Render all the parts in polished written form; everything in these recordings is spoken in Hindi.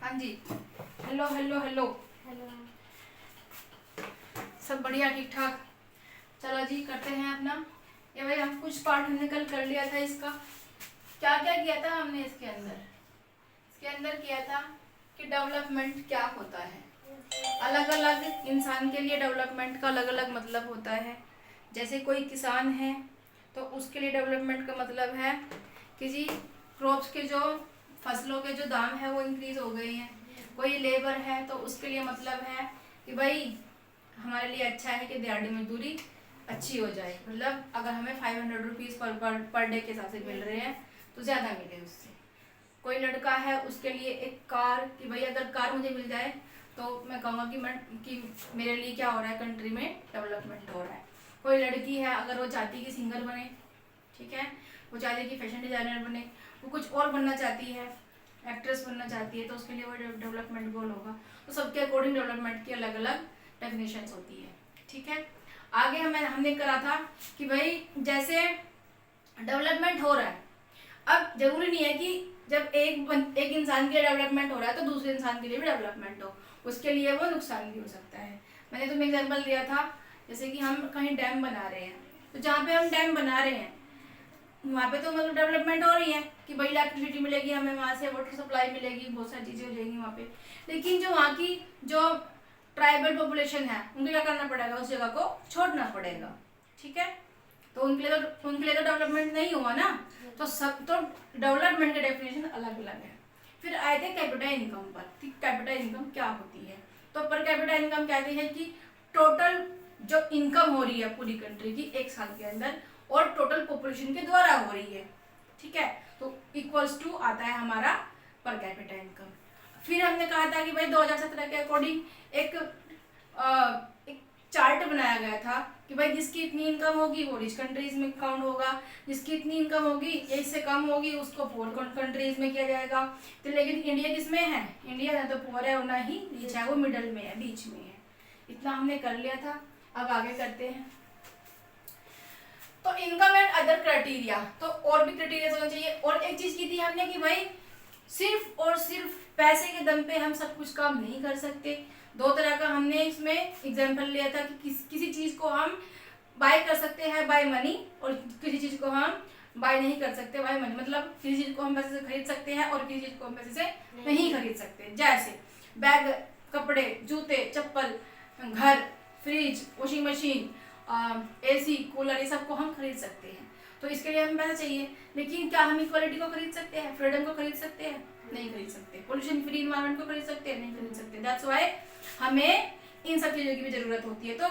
हाँ जी। Hello hello hello. हेलो। सब बढ़िया ठीक ठाक। चलो जी करते हैं अपना। ये भाई हम कुछ पार्ट हमने कल कर लिया था इसका। क्या क्या किया था हमने इसके अंदर किया था कि डेवलपमेंट क्या होता है। अलग अलग इंसान के लिए डेवलपमेंट का अलग अलग मतलब होता है। जैसे कोई किसान है तो उसके लिए डेवलपमेंट का मतलब है किसी क्रॉप्स के जो फसलों के जो दाम है वो इंक्रीज हो गए हैं। कोई लेबर है तो उसके लिए मतलब है कि भाई हमारे लिए अच्छा है कि दिहाड़ी मजदूरी अच्छी हो जाए, मतलब अगर हमें 500 रुपीज़ पर डे के हिसाब से मिल रहे हैं तो ज़्यादा मिले उससे। कोई लड़का है उसके लिए एक कार कि भाई अगर कार मुझे मिल जाए तो मैं कहूँगा कि मेरे लिए क्या हो रहा है, कंट्री में डेवलपमेंट हो रहा है। कोई लड़की है अगर वो चाहती है कि सिंगर बने, ठीक है, वो चाहती है कि फैशन डिज़ाइनर बने, वो कुछ और बनना चाहती है, एक्ट्रेस बनना चाहती है, तो उसके लिए वो डेवलपमेंट गोल होगा। तो सबके अकॉर्डिंग डेवलपमेंट की अलग अलग डेफिनेशंस होती है, ठीक है। आगे हमने करा था कि भाई जैसे डेवलपमेंट हो रहा है, अब जरूरी नहीं है कि जब एक इंसान के लिए डेवलपमेंट हो रहा है तो दूसरे इंसान के लिए भी डेवलपमेंट हो, उसके लिए वो नुकसान भी हो सकता है। मैंने तुम्हें एग्जांपल दिया था, जैसे कि हम कहीं डैम बना रहे हैं, तो जहाँ पे हम डैम बना रहे हैं वहाँ पे तो मतलब डेवलपमेंट हो रही है कि भाई इलेक्ट्रिसिटी मिलेगी हमें, वहाँ से वाटर सप्लाई मिलेगी, बहुत सारी चीज़ें हो जाएंगी वहाँ पे। लेकिन जो वहाँ की जो ट्राइबल पॉपुलेशन है उनको क्या करना पड़ेगा, उस जगह को छोड़ना पड़ेगा, ठीक है। तो उनके लिए तो डेवलपमेंट नहीं हुआ ना। तो सब तो डेवलपमेंट के डेफिनेशन अलग अलग है। फिर आए थे कैपिटा इनकम पर कि कैपिटा इनकम क्या होती है। तो पर कैपिटा इनकम कहते हैं कि टोटल जो इनकम हो रही है पूरी कंट्री की एक साल के अंदर और टोटल पॉपुलेशन के द्वारा हो रही है, ठीक है, तो इक्वल्स टू आता है हमारा पर कैपिटा इनकम। फिर हमने कहा था कि भाई 2017 के अकॉर्डिंग एक चार्ट बनाया गया था कि भाई जिसकी इतनी इनकम होगी वो रिच कंट्रीज में काउंट होगा, जिसकी इतनी इनकम होगी या इससे कम होगी उसको पुअर कंट्रीज में किया जाएगा। तो लेकिन इंडिया किसमें है, इंडिया ना तो पुअर है और ना ही रिच है, वो मिडल में है, बीच में है। इतना हमने कर लिया था। अब आगे करते हैं। तो इनकम एंड अदर क्राइटेरिया, तो और भी क्राइटेरिया होना चाहिए। और एक चीज की थी हमने कि भाई सिर्फ और सिर्फ पैसे के दम पे हम सब कुछ काम नहीं कर सकते। दो तरह का हमने इसमें एग्जांपल लिया था कि किसी चीज को हम बाय कर सकते हैं बाय मनी और किसी चीज को हम बाय नहीं कर सकते बाय मनी, मतलब किसी चीज को हम पैसे से खरीद सकते हैं और किसी चीज को हम पैसे से नहीं खरीद सकते। जैसे बैग, कपड़े, जूते, चप्पल, घर, fridge, washing machine, AC, cooler, ये सब को हम खरीद सकते हैं। तो इसके लिए हमें पैसा चाहिए। लेकिन क्या हम इक्वालिटी को खरीद सकते हैं, फ्रीडम को खरीद सकते हैं? नहीं खरीद सकते। पोल्यूशन फ्री इन्वायरमेंट को खरीद सकते हैं? नहीं खरीद सकते। दैट्स व्हाई हमें इन सब चीजों की भी जरूरत होती है। तो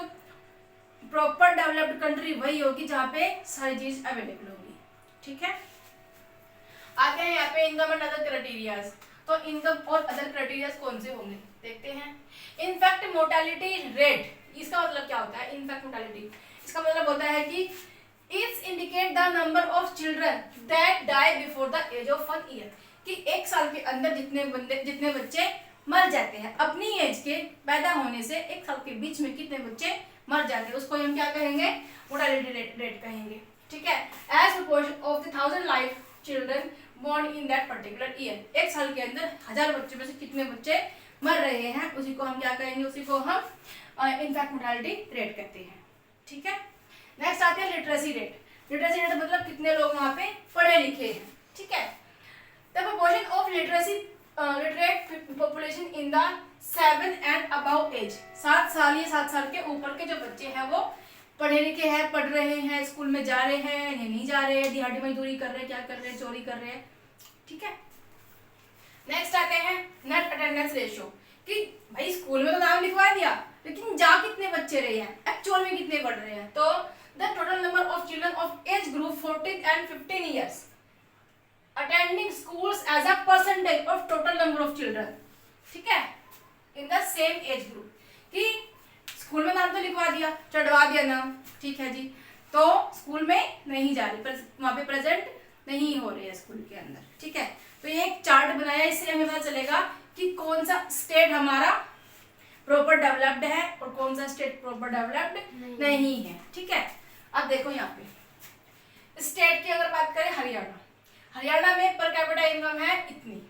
प्रॉपर डेवलप्ड कंट्री वही होगी जहाँ पे सारी चीज अवेलेबल होगी, ठीक है। आते हैं यहाँ पे इनकम एंड अदर क्राइटेरियाज। तो इनकम और अदर क्राइटेरियाज कौन से होंगे देखते हैं। इनफैक्ट मोर्टेलिटी रेट, इसका मतलब क्या होता है? इनफैक्ट मोर्टेलिटी इसका मतलब होता है कि it's indicate the number of children that die before the age of 1 year, कि एक साल के अंदर जितने बच्चे मर जाते हैं अपनी एज के पैदा होने से एक साल के बीच में कितने बच्चे मर जाते हैं, उसको हम क्या कहेंगे? मोर्टेलिटी रेट कहेंगे, ठीक है। As proportion of the 1000 life children born in that particular year, एक साल के अंदर 1000 बच्चों में से कितने बच्चे मर रहे हैं उसी को हम क्या कहेंगे? उसी को हम इनफैक्ट मोर्टेलिटी रेट कहते हैं, ठीक है। नेक्स्ट आते हैं लिटरेसी रेट। लिटरेसी रेट मतलब कितने लोग वहाँ पे पढ़े लिखे हैं, ठीक है। The proportion of literate population in the 7 and above age, 7 साल या 7 साल के ऊपर के जो बच्चे हैं वो पढ़े लिखे हैं, पढ़ रहे हैं, स्कूल में जा रहे हैं या नहीं जा रहे हैं, दिहाड़ी मजदूरी कर रहे हैं, क्या कर रहे हैं, चोरी कर रहे हैं, ठीक है। नेक्स्ट आते हैं नेट अटेंडेंस रेशियो, कि भाई स्कूल में तो नाम लिखवा दिया लेकिन जा कितने बच्चे रहे हैं, एक्चुअल में कितने पढ़ रहे हैं। तो the total number of children of age group 14 and 15 years attending schools as a percentage of total number of children, ठीक है, in the same age group. कि स्कूल में नाम तो लिखवा दिया, चढ़वा दिया नाम, ठीक है जी, तो स्कूल में नहीं जा रही, वहां पे प्रेजेंट नहीं हो रही है स्कूल के अंदर, ठीक है। तो ये एक चार्ट बनाया, इससे हमें पता चलेगा कि कौन सा स्टेट हमारा प्रॉपर डेवलप्ड है और कौन सा स्टेट प्रॉपर डेवलप्ड नहीं है, ठीक है। अब देखो यहाँ पे स्टेट की अगर बात करें, हरियाणा में पर कैपिटा इनकम है इतनी,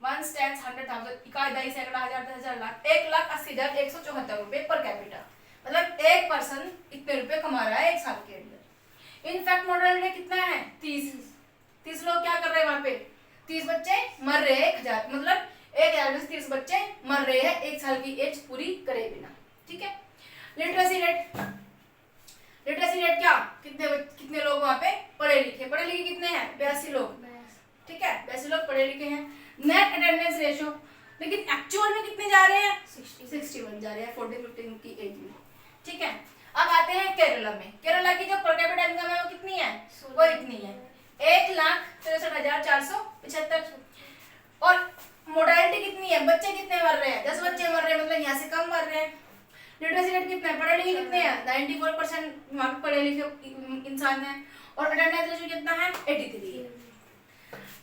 वन टेंस 100,000 इकाई दहाई सैकड़ा हजार 10,000 लाख 1,80,174 रुपए पर कैपिटा, मतलब एक पर्सन इतने रुपए कमा रहा है एक साल के अंदर। इनफैक्ट मोर्टेलिटी कितना है 30 लोग क्या कर रहे हैं वहां पे, 30 बच्चे मर रहे हैं, 1,000 मतलब 1,000 में से 30 बच्चे मर रहे हैं एक साल की एज पूरी करे बिना। ठीक है। लिटरेसी रेट, लिटरेसी रेट क्या, कितने लोग वहां पे पढ़े लिखे कितने हैं 82 लोग। ठीक है, 82 लोग पढ़े लिखे हैं। नेट अटेंडेंस रेशियो, लेकिन एक्चुअल में कितने जा रहे हैं 61 जा रहे हैं 40-50 की एज में। ठीक है। अब आते हैं केरला में। केरला की जो पर कैपिटा इनकम है वो कितनी है, वो इतनी है 1,63,475। और मोर्टेलिटी कितनी है, बच्चे कितने मर रहे हैं 10 बच्चे मर रहे हैं, मतलब यहाँ से कम मर रहे हैं। लिटरेसी रेट कितना है, पढ़े लिखे कितने हैं 94% वहाँ पे पढ़े लिखे इंसान है। और अटेंडेंस रेशियो कितना है 83 है।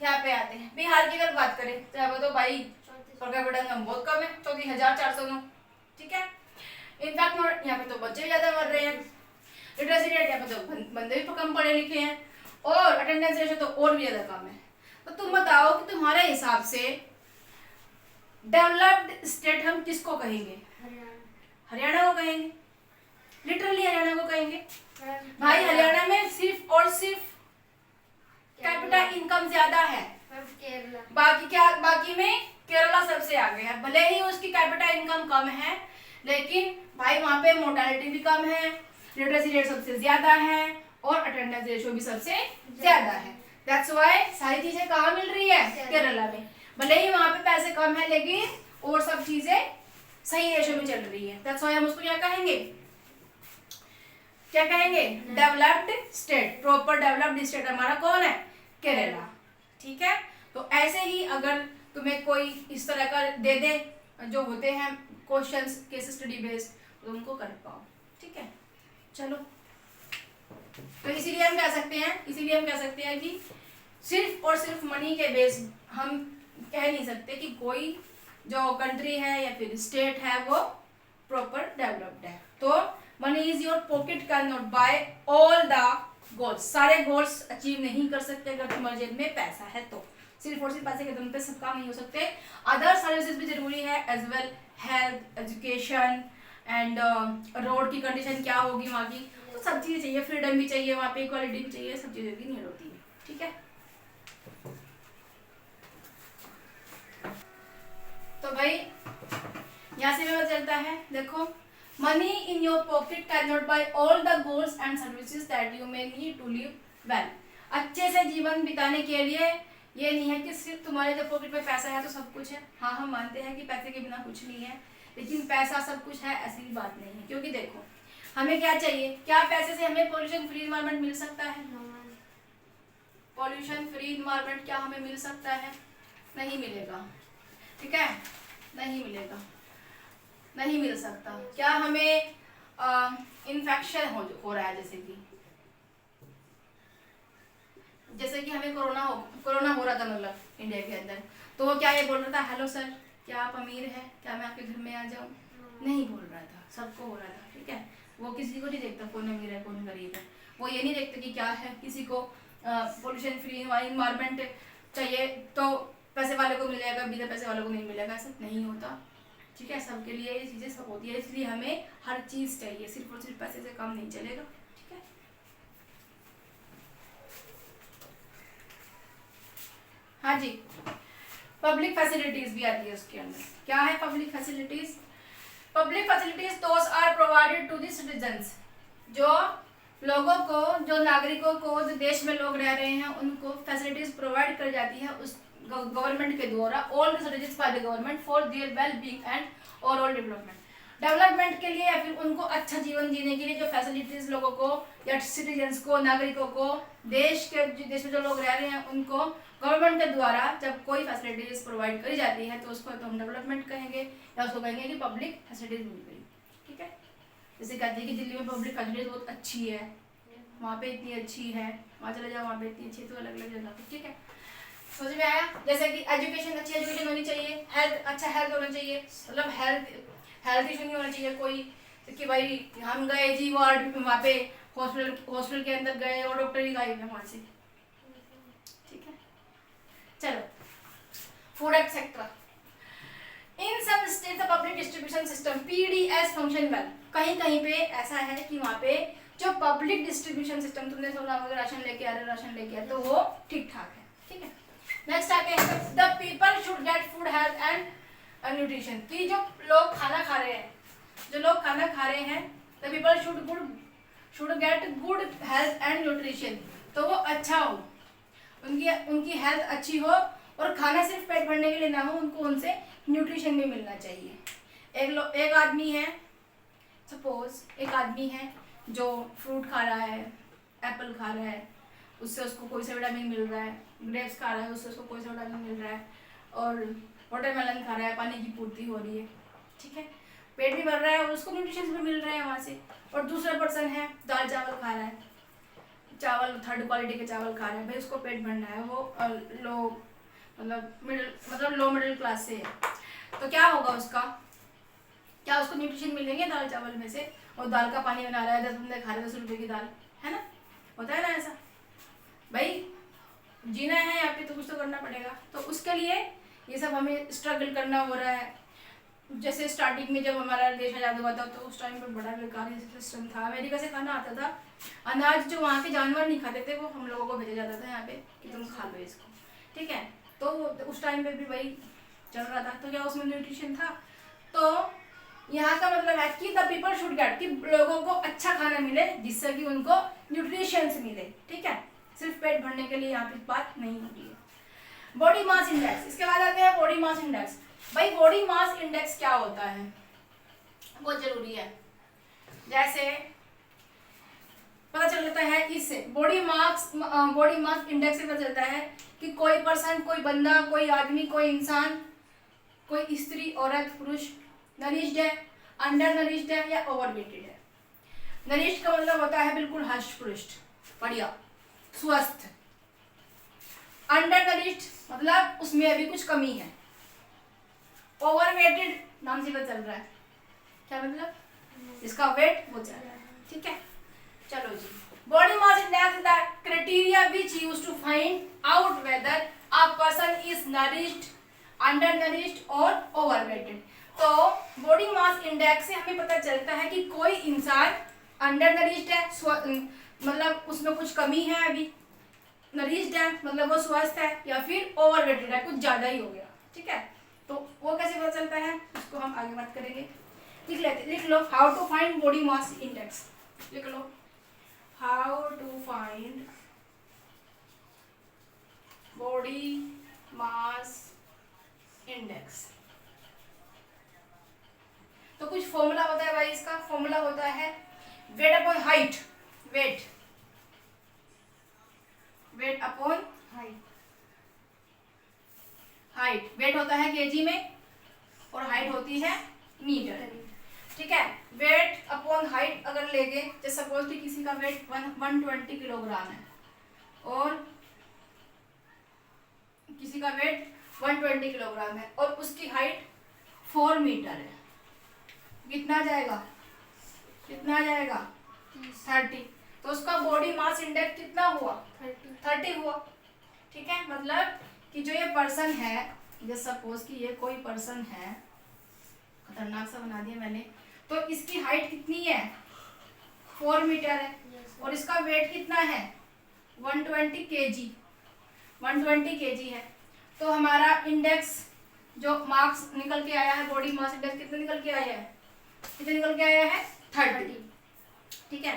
यहाँ पे आते हैं बिहार की अगर बात करें तो यहाँ पे तो भाई पर कैपिटा इनकम बहुत कम है 34,409। ठीक है। इनफैक्ट यहाँ पे तो बच्चे भी ज्यादा मर रहे हैं। लिटरेसी रेट यहाँ पे तो बंदे भी कम पढ़े लिखे हैं और अटेंडेंस रेशियो तो और भी ज्यादा कम है। तो तुम बताओ कि तुम्हारे हिसाब से डेवलप्ड स्टेट हम किसको कहेंगे, हरियाणा को कहेंगे, लिटरली हरियाणा को कहेंगे। भाई हरियाणा में सिर्फ और सिर्फ कैपिटा इनकम ज्यादा है, बाकी में केरला सबसे आगे है। भले ही उसकी कैपिटा इनकम कम है लेकिन भाई वहां पे मोर्टेलिटी भी कम है, लिटरेसी रेट सबसे ज्यादा है और अटेंडेंस रेशियो भी सबसे ज्यादा है। दैट्स व्हाई सारी चीजें कहाँ मिल रही है केरला में। भले ही वहां पे पैसे कम है लेकिन और सब चीजें सही रेशियो में चल रही है। दैट्स व्हाई हम उसको क्या कहेंगे, क्या कहेंगे developed state. Proper developed state हमारा कौन है केरला। ठीक है। तो ऐसे ही अगर तुम्हें कोई इस तरह का दे दे जो होते हैं क्वेश्चंस केस स्टडी बेस्ड तो उनको कर पाओ। ठीक है। चलो तो इसीलिए हम कह सकते हैं कि सिर्फ और सिर्फ मनी के बेस हम कह नहीं सकते कि कोई जो कंट्री है या फिर स्टेट है वो प्रॉपर डेवलप्ड है। तो money is your pocket can not buy all the goals. सारे गोल्स अचीव नहीं कर सकते अगर तुम्हारे जेब में पैसा है तो। सिर्फ और सिर्फ पैसे के दम पे सब काम नहीं हो सकते। अदर सर्विसेज भी जरूरी है as well, health, education and road की कंडीशन क्या होगी वहाँ की, तो सब चीज़ें चाहिए। फ्रीडम भी चाहिए वहाँ पे, इक्वालिटी भी चाहिए, सब चीज़ें की नीड होती है। ठीक है। तो भाई यहाँ से भी पता चलता है, देखो money in your pocket can not buy all the goods and services that you may need to live well. अच्छे से जीवन बिताने के लिए ये नहीं है कि सिर्फ तुम्हारे जब पॉकेट में पैसा है तो सब कुछ है। हाँ हम मानते हैं कि पैसे के बिना कुछ नहीं है, लेकिन पैसा सब कुछ है ऐसी भी बात नहीं है। क्योंकि देखो हमें क्या चाहिए, क्या पैसे से हमें पॉल्यूशन फ्री इन्वायरमेंट मिल सकता है, पॉल्यूशन फ्री इन्वायरमेंट क्या हमें मिल सकता है, नहीं मिलेगा। ठीक है, नहीं मिलेगा, नहीं मिल सकता। क्या हमें इन्फेक्शन हो रहा है, जैसे कि हमें कोरोना हो रहा था मतलब इंडिया के अंदर, तो वो क्या ये बोल रहा था हेलो सर क्या आप अमीर हैं, क्या मैं आपके घर में आ जाऊँ, नहीं बोल रहा था, सबको हो रहा था। ठीक है, वो किसी को नहीं देखता कौन अमीर है कौन गरीब है, वो ये नहीं देखते कि क्या है। किसी को पोल्यूशन फ्री इन्वायरमेंट चाहिए तो पैसे वाले को मिलेगा, बिना पैसे वाले को नहीं मिलेगा, ऐसा नहीं होता। ठीक है, सबके लिए ये चीज़ें सब होती है, इसलिए हमें हर चीज़ चाहिए, सिर्फ और सिर्फ पैसे से काम नहीं चलेगा। ठीक है, हाँ जी। पब्लिक फैसिलिटीज भी आती है उसके अंदर। क्या है public facilities? Public facilities those are provided to the citizens, जो लोगों को, जो नागरिकों को, जो देश में लोग रह रहे हैं उनको फैसिलिटीज प्रोवाइड कर जाती है उस गवर्नमेंट के द्वारा, all the citizens by the government for their well being and overall development. Development के लिए या फिर उनको अच्छा जीवन जीने के लिए जो फैसिलिटीज लोगों को या सिटीजन्स को, नागरिकों को, देश में जो लोग रह रहे हैं उनको गवर्नमेंट के द्वारा जब कोई फैसिलिटीज प्रोवाइड करी जाती है तो उसको तो हम डेवलपमेंट कहेंगे या उसको कहेंगे कि पब्लिक फैसिलिटीज मिल गई। ठीक है, जैसे कहते हैं कि दिल्ली में पब्लिक फैसिलिटीज बहुत अच्छी है, वहाँ पे इतनी अच्छी है, वहाँ चले जाओ वहाँ पे इतनी अच्छी, तो अलग अलग जगह पे। ठीक है, समझ में आया? जैसे कि एजुकेशन, अच्छी एजुकेशन होनी चाहिए, हेल्थ, अच्छा हेल्थ होना चाहिए, मतलब हेल्थ इशू नहीं होना चाहिए कोई कि भाई हम गए जी वार्ड वहाँ पे हॉस्पिटल के अंदर गए और डॉक्टर ही गायब है वहाँ से। ठीक है, चलो food etcetera. In some state the public distribution system PDS function well. कहीं कहीं पे ऐसा है कि वहाँ पे जो पब्लिक डिस्ट्रीब्यूशन सिस्टम, तुमने सुना होगा राशन लेके आ रहे राशन लेके आ रहे, तो वो ठीक ठाक है। ठीक है, नेक्स्ट आते हैं the people should get food health and nutrition. कि जो लोग खाना खा रहे हैं, जो लोग खाना खा रहे हैं, the people should get good health and nutrition. तो वो अच्छा हो, उनकी हेल्थ अच्छी हो, और खाना सिर्फ पेट भरने के लिए ना हो, उनको उनसे न्यूट्रिशन भी मिलना चाहिए। एक आदमी है, सपोज एक आदमी है जो फ्रूट खा रहा है, एप्पल खा रहा है, उससे उसको कोई सा विटामिन मिल रहा है, ग्रेप्स खा रहा है, उससे उसको कोई सा विटामिन मिल रहा है, और वाटरमेलन खा रहा है, पानी की पूर्ति हो रही है। ठीक है, पेट भी भर रहा है और उसको न्यूट्रिशन भी मिल रहा है वहाँ से। और दूसरा पर्सन है दाल चावल खा रहा है, चावल थर्ड क्वालिटी के चावल खा रहा है, भाई उसको पेट भरना है, वो लो मिडिल क्लास से है, तो क्या होगा उसका, क्या उसको न्यूट्रिशन मिलेंगे दाल चावल में से? और दाल का पानी बना रहा है, 10 बंदे खा रहे हैं 10 रुपए की दाल, है ना, होता है ना ऐसा। भाई जीना है यहाँ पे तो कुछ तो करना पड़ेगा, तो उसके लिए ये सब हमें स्ट्रगल करना हो रहा है। जैसे स्टार्टिंग में जब हमारा देश आज़ाद हुआ था, तो उस टाइम पे बड़ा बेकार सिस्टम था। अमेरिका से खाना आता था, अनाज जो वहाँ के जानवर नहीं खाते थे, वो हम लोगों को भेजा जाता था यहाँ पे कि तुम खा लो इसको। ठीक है, तो उस टाइम पे भी वही चल रहा था, तो क्या उसमें न्यूट्रिशन था? तो यहाँ का मतलब है कि द पीपल शुड गेट, कि लोगों को अच्छा खाना मिले जिससे कि उनको न्यूट्रिशंस मिले। ठीक है, सिर्फ पेट भरने के लिए यहाँ पे बात नहीं होती है। बॉडी मास इंडेक्स, इसके बाद आते हैं बॉडी मास इंडेक्स। भाई बॉडी मास इंडेक्स क्या होता है, बहुत जरूरी है। जैसे पता चलता है इससे बॉडी मास इंडेक्स से पता चलता है कि कोई पर्सन, कोई बंदा, कोई आदमी, कोई इंसान, कोई स्त्री, औरत, पुरुष नरिश्ड है, अंडर नरिश्ड है या ओवरवेटेड है। नरिश्ड का मतलब होता है बिल्कुल हष्ट पुष्ट, बढ़िया, स्वस्थ। अंडर नरिश्ड मतलब उसमें अभी कुछ कमी है। ओवरवेटेड नाम से पता चल रहा है, क्या मतलब, इसका वेट बहुत ज्यादा है। ठीक है, चलो जी। Body mass index the criteria which used to find out whether a person is nourished, under nourished और ओवरवेटेड। तो बॉडी मास इंडेक्स से हमें पता चलता है कि कोई इंसान अंडर नरिश्ड है, मतलब उसमें कुछ कमी है, अभी नरिश्ड है मतलब वो स्वस्थ है, या फिर ओवरवेटेड है, कुछ ज्यादा ही हो गया। ठीक है, तो वो कैसे पता चलता है उसको हम आगे बात करेंगे। लिख लो how to find body mass index, लिख लो how to find body mass index. तो कुछ फॉर्मूला होता है भाई, इसका फॉर्मूला होता है weight upon height, weight upon height, weight होता है केजी में और हाइट होती है मीटर। ठीक है, वेट अपॉन हाइट अगर लेंगे, जैसे सपोज कि किसी का वेट 120 किलोग्राम है और किसी का वेट 120 किलोग्राम है और उसकी हाइट 4 मीटर है, कितना जाएगा, 30। तो उसका बॉडी मास इंडेक्स कितना हुआ, 30 हुआ। ठीक है, मतलब कि जो ये पर्सन है, जैसे सपोज कि ये कोई पर्सन है, खतरनाक सा बना दिया मैंने, तो इसकी हाइट कितनी है, 4 मीटर है, और इसका वेट कितना है, 120 केजी है। तो हमारा इंडेक्स जो मार्क्स निकल के आया है, बॉडी मास इंडेक्स कितना निकल के आया है, 30। ठीक है,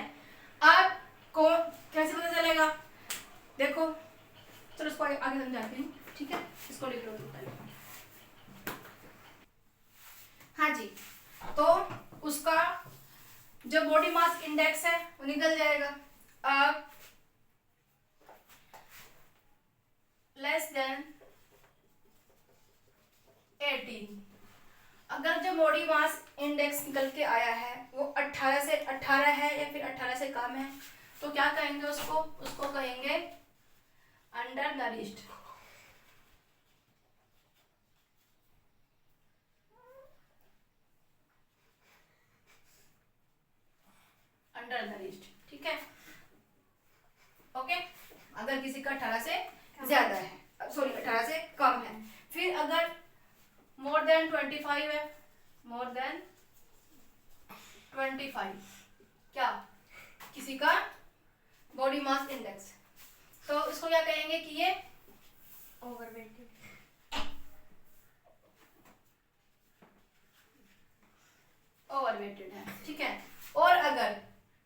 अब को कैसे पता चलेगा, देखो चलो इसको आगे समझाती हूँ। ठीक है, इसको लिख लो पहले। हाँ जी, तो उसका जो बॉडी मास इंडेक्स है वो निकल जाएगा। अब लेस देन 18, अगर जो बॉडी मास इंडेक्स निकल के आया है वो 18 है या फिर 18 से कम है, तो क्या कहेंगे उसको कहेंगे अंडर नरिश्ड। ठीक है, ओके। अगर किसी का 18 से ज्यादा है, सॉरी 18 से कम है। फिर अगर मोर देन 25 है, मोर देन 25 क्या किसी का बॉडी मास इंडेक्स, तो इसको क्या कहेंगे कि ये ओवरवेटेड, ओवरवेटेड है, ठीक है। और अगर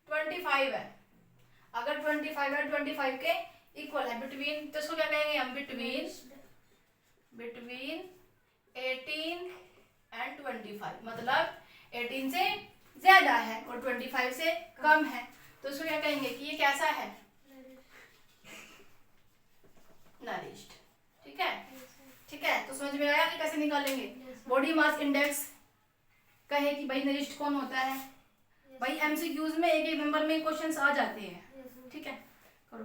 25 है, अगर 25 है, 25 के इक्वल है बिटवीन, तो इसको क्या कहेंगे हम, बिटवीन 18 एंड 25, मतलब 18 से ज्यादा है और 25 से कम है, तो इसको क्या कहेंगे कि ये कैसा है, नरिश्ड, ठीक है। ठीक है, तो समझ में आया कि कैसे निकालेंगे। बॉडी मास इंडेक्स कहे कि भाई नरिश्ड कौन होता है, भाई एमसीक्यूज में एक एक नंबर में क्वेश्चंस आ जाते हैं, ठीक है, करो।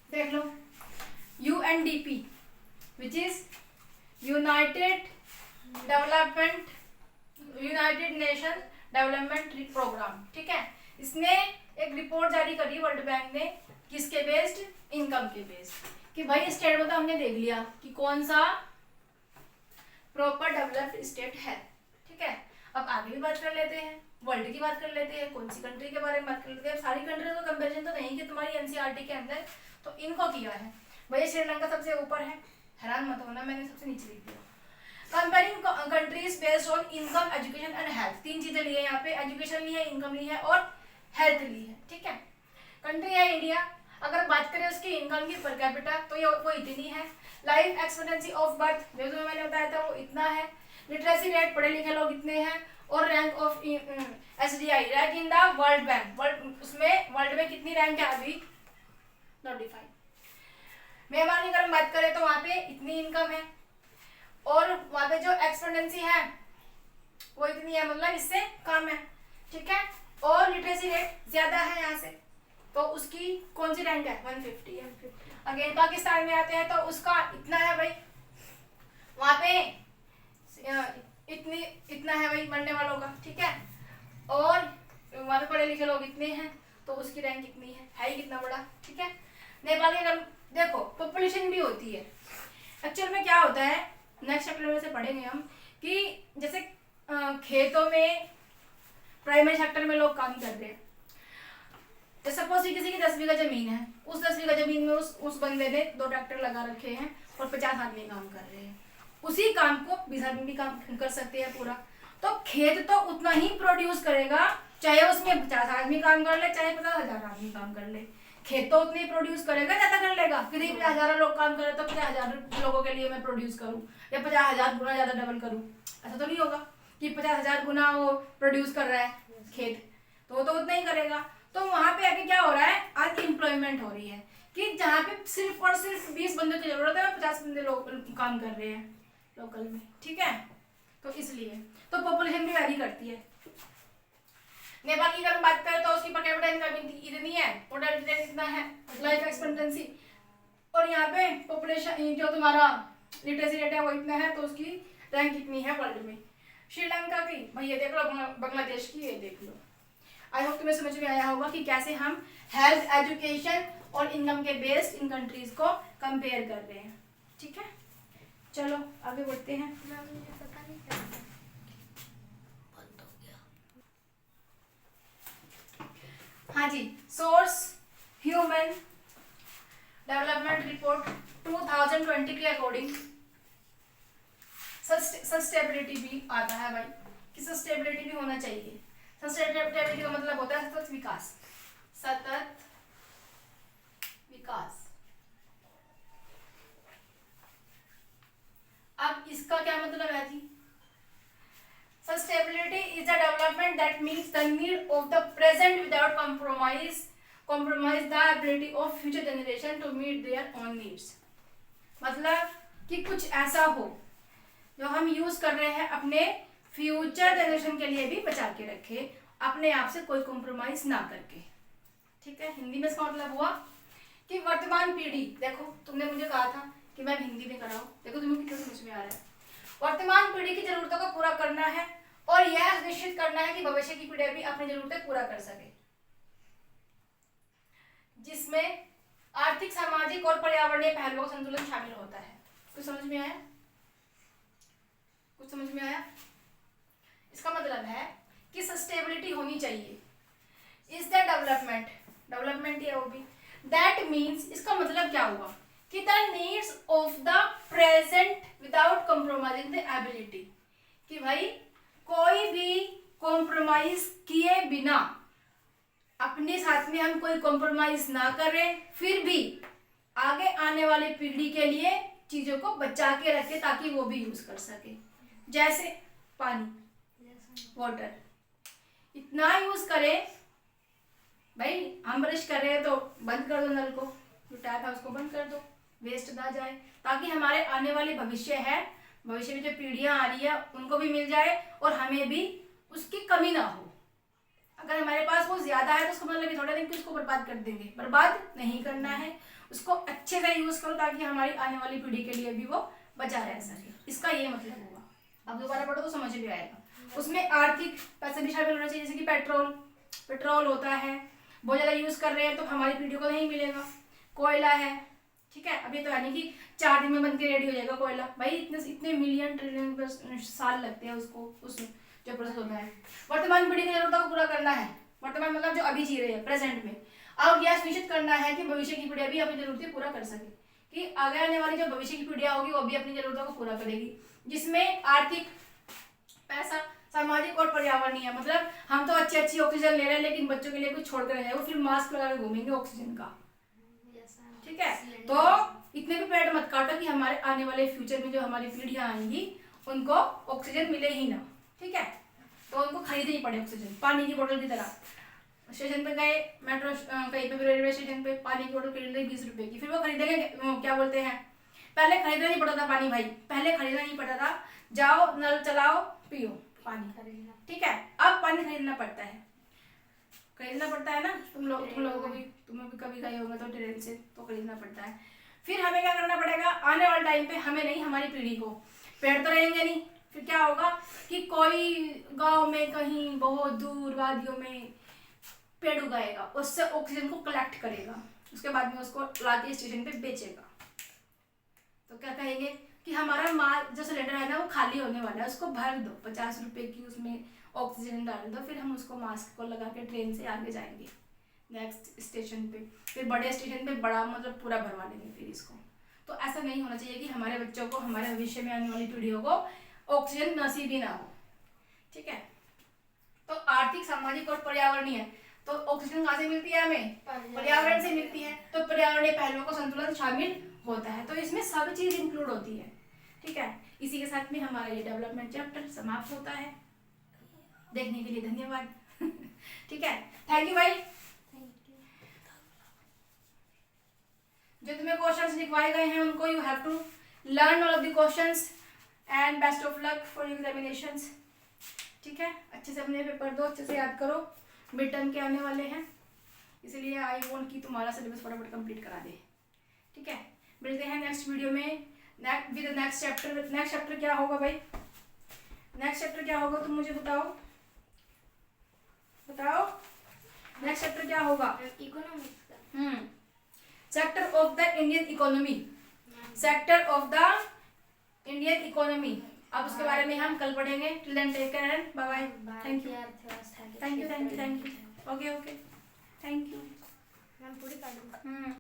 देख लो, UNDP which is united nation development programme, ठीक है। इसने एक रिपोर्ट जारी करी वर्ल्ड बैंक ने, किसके बेस्ड, इनकम के बेस्ड, कि भाई स्टेट में तो हमने देख लिया कि कौन सा प्रॉपर डेवलप्ड स्टेट है, ठीक है। अब आगे भी बात कर लेते हैं, वर्ल्ड की बात कर लेते हैं, कौन सी कंट्री के बारे में बात कर लेते हैं। सारी कंट्री का कंपैरिजन तो नहीं कि तुम्हारी एनसीईआरटी के अंदर, तो इनको किया है। भाई श्रीलंका सबसे ऊपर है, हैरान मत होना, मैंने सबसे नीचे लिख दिया। Comparing countries based on income, education and health, तीन चीजें ली है यहाँ पे, एजुकेशन ली है, इनकम ली है और हेल्थ ली है, ठीक है। कंट्री है इंडिया, अगर बात करें उसकी इनकम की पर कैपिटा, तो ये वो इतनी है। लाइफ एक्सपेक्टेंसी ऑफ बर्थ, जो मैंने बताया था, वो इतना है। लिटरेसी रेट, पढ़े लिखे लोग इतने हैं। और rank of SDI, rank in the world bank, उसमें वर्ल्ड में कितनी रैंक है अभी, 95। मेहमान की अगर बात करें तो वहाँ पे इतनी इनकम है, और वहाँ पे जो एक्सपेक्टेंसी है वो इतनी है, मतलब इससे कम है, ठीक है। और लिटरेसी रेट ज्यादा है यहाँ से, तो उसकी कौन सी रैंक है, 150 है। अगेन पाकिस्तान में आते हैं तो उसका इतना है भाई, वहाँ पे इतना है भाई मरने वालों का, ठीक है। और वहाँ पे पढ़े लिखे लोग इतने हैं, तो उसकी रैंक इतनी है ही कितना बड़ा, ठीक है। नेपाल की अगर देखो, पॉपुलेशन भी होती है। एक्चुअल में क्या होता है, नेक्स्ट चैप्टर में से पढ़ेंगे हम, कि जैसे खेतों में प्राइमरी सेक्टर में लोग काम कर रहे हैं, तो सपोज किसी की 10 बीघा जमीन है, उस 10 बीघा जमीन में उस बंदे ने 2 ट्रैक्टर लगा रखे हैं और 50 आदमी काम कर रहे हैं। उसी काम को 20 आदमी भी काम कर सकते हैं पूरा, तो खेत तो उतना ही प्रोड्यूस करेगा, चाहे उसमें 50 आदमी काम कर ले, चाहे 50,000 आदमी काम कर ले, खेत तो उतने ही प्रोड्यूस करेगा, ज्यादा कर लेगा। यदि 50,000 लोग काम करे तो 50,000 लोगों के लिए मैं प्रोड्यूस करूँ या 50,000 गुना ज्यादा डबल करूँ, ऐसा तो नहीं होगा कि 50,000 गुना वो प्रोड्यूस कर रहा है खेत, तो वो तो उतना ही करेगा। तो वहां पे आके क्या हो रहा है, अनएम्प्लॉयमेंट हो रही है, कि जहाँ पे सिर्फ और सिर्फ 20 बंदे की जरूरत है, 50 बंदे लोग काम कर रहे हैं लोकल में, ठीक है। तो इसलिए तो पॉपुलेशन भी वैरी करती है। नेपाल की अगर बात करें तो उसकी पर कैपिटा इनकम इतनी है, मोर्टेलिटी रेट इतना है, लाइफ एक्सपेक्टेंसी, और यहाँ पे पॉपुलेशन जो तुम्हारा लिटरेसी रेट है वो इतना है, तो उसकी रैंक इतनी है वर्ल्ड में। श्रीलंका की भाई ये देख लो, बांग्लादेश की ये देख लो। आई होप तुम्हें समझ में आया होगा कि कैसे हम हेल्थ, एजुकेशन और इनकम के बेस्ड इन कंट्रीज को कंपेयर कर रहे हैं, ठीक है। चलो आगे बढ़ते हैं। मुझे पता नहीं चलता। हाँ जी, सोर्स ह्यूमन डेवलपमेंट रिपोर्ट 2020 के अकॉर्डिंग सस्टेबिलिटी भी आता है भाई, कि सस्टेबिलिटी भी होना चाहिए। सस्टेबिलिटी का मतलब होता है सतत विकास, सतत विकास। अब इसका क्या मतलब है जी, sustainability is a development that meets the need of the present without compromise the ability of future generation to meet their own needs। मतलब कि कुछ ऐसा हो जो हम यूज कर रहे हैं अपने फ्यूचर जनरेशन के लिए भी बचा के रखे, अपने आप से कोई कॉम्प्रोमाइज ना करके, ठीक है। हिंदी में इसका मतलब हुआ कि वर्तमान पीढ़ी, देखो तुमने मुझे कहा था कि मैं हिंदी में कराऊं, देखो तुम्हें कितना समझ में आ रहा है। वर्तमान पीढ़ी की जरूरतों को पूरा करना है और यह निश्चित करना है कि भविष्य की पीढ़ी भी अपनी जरूरतें पूरा कर सके। जिसमें आर्थिक, सामाजिक और पर्यावरणीय पहलुओं का संतुलन शामिल होता है। कुछ समझ में आया? कुछ समझ में आया? इसका मतलब है कि सस्टेनेबिलिटी होनी चाहिए। इज द डेवलपमेंट ये होगी। दैट मीन्स, इसका मतलब क्या हुआ कि the needs of the present without compromising the ability, कि भाई कोई भी कॉम्प्रोमाइज किए बिना, अपने साथ में हम कोई कॉम्प्रोमाइज ना करें, फिर भी आगे आने वाली पीढ़ी के लिए चीजों को बचा के रखे ताकि वो भी यूज कर सके। जैसे पानी, वाटर, इतना यूज करें भाई, हम ब्रश कर रहे हैं तो बंद कर दो नल को, जो टैप है उसको बंद कर दो, वेस्ट ना जाए, ताकि हमारे आने वाले भविष्य में जो पीढ़ियां आ रही है उनको भी मिल जाए और हमें भी उसकी कमी ना हो। अगर हमारे पास वो ज्यादा है तो उसको मतलब थोड़ा दिन उसको बर्बाद कर देंगे, बर्बाद नहीं करना है, उसको अच्छे से यूज करो ताकि हमारी आने वाली पीढ़ी के लिए भी वो बचा रह सके। इसका ये मतलब होगा। अब दोबारा पढ़ो तो समझ में आएगा। उसमें आर्थिक पैसे भी शामिल होना चाहिए, जैसे कि पेट्रोल होता है, बहुत ज्यादा यूज कर रहे हैं तो हमारी पीढ़ी को नहीं मिलेगा। कोयला है, ठीक है, अब ये तो है नहीं कि 4 दिन में बन के रेडी हो जाएगा कोयला, भाई इतने मिलियन ट्रिलियन साल लगते हैं उसको, उसमें जो प्रोसेस होता है। वर्तमान पीढ़ी की जरूरतों को पूरा करना है, वर्तमान मतलब जो अभी जी रही है, प्रेजेंट में। अब यह सुनिश्चित करना है कि भविष्य की पीढ़ियां भी अपनी जरूरतें पूरा कर सके, कि आगे आने वाली जो भविष्य की पीढ़ियां होगी वो भी अपनी जरूरतों को पूरा करेगी, जिसमें आर्थिक, पैसा, सामाजिक और पर्यावरणीय, मतलब हम तो अच्छी ऑक्सीजन ले रहे हैं लेकिन बच्चों के लिए कुछ छोड़ कर रहे हैं, वो फिर मास्क लगा के घूमेंगे ऑक्सीजन का, ठीक है। तो इतने भी पेड़ मत काटो कि हमारे आने वाले फ्यूचर में जो हमारी पीढ़ियां आएंगी उनको ऑक्सीजन मिले ही ना, ठीक है। तो उनको खरीदनी पड़े ऑक्सीजन, पानी की बोतल की तरह। स्टेशन पे गए, मेट्रो कहीं पे भी, रेलवे स्टेशन पे पानी की बोतल खरीद ली 20 रुपए की, फिर वो खरीदेंगे, क्या बोलते हैं, पहले खरीदना नहीं पड़ता था पानी, भाई पहले खरीदना नहीं पड़ता था, जाओ नल चलाओ पियो पानी, ठीक है। अब पानी खरीदना पड़ता है, ना, तुम लोगों को भी, तुम्हें भी कभी गए होंगे तो ट्रेन से तो खरीदना पड़ता है। फिर हमें क्या करना पड़ेगा, आने वाले टाइम पे हमें नहीं, हमारी पीढ़ी को। पेड़ तो रहेंगे नहीं, फिर क्या होगा कि कोई गांव में कहीं बहुत दूर वादियों में पेड़ उगाएगा, उससे ऑक्सीजन को कलेक्ट करेगा, उसके बाद में उसको लाके स्टेशन पे बेचेगा। तो क्या कहेंगे कि हमारा माल जो सिलेंडर है ना वो खाली होने वाला है, उसको भर दो, 50 रुपए की उसमें ऑक्सीजन डाल दो, फिर हम उसको मास्क को लगा के ट्रेन से आगे जाएंगे नेक्स्ट स्टेशन पे, फिर बड़े स्टेशन पे बड़ा मतलब पूरा भरवा लेंगे फिर इसको। तो ऐसा नहीं होना चाहिए कि हमारे बच्चों को, हमारे भविष्य में आने वाली पीढ़ियों को ऑक्सीजन नसीब ही ना हो, ठीक है। तो आर्थिक, सामाजिक और पर्यावरणीय, तो ऑक्सीजन कहाँ से मिलती है हमें, पर्यावरण से मिलती है, तो पर्यावरणीय पहलुओं का संतुलन शामिल होता है, तो इसमें सब चीज इंक्लूड होती है, ठीक है। इसी के साथ में हमारा ये डेवलपमेंट चैप्टर समाप्त होता है। देखने के लिए धन्यवाद। ठीक है, थैंक यू भाई। जो तुम्हें क्वेश्चंस लिखवाए गए हैं उनको you have to learn all of the questions and best of luck for examinations, ठीक है। अच्छे से अपने पेपर दो, अच्छे से याद करो, मिड टर्म के आने वाले हैं, इसलिए आई वांट कि तुम्हारा सिलेबस फटाफट कंप्लीट करा दे, ठीक है। मिलते हैं नेक्स्ट वीडियो में with next chapter. Next chapter क्या होगा भाई, नेक्स्ट चैप्टर क्या होगा तुम मुझे बताओ, नेक्स्ट चैप्टर क्या होगा, economics, sector of the Indian economy, sector of the Indian economy. अब उसके बारे में हम कल पढ़ेंगे। Till then take care and bye bye, thank you, okay thank you, thank you, thank you. मैं पूरी कर दूंगा।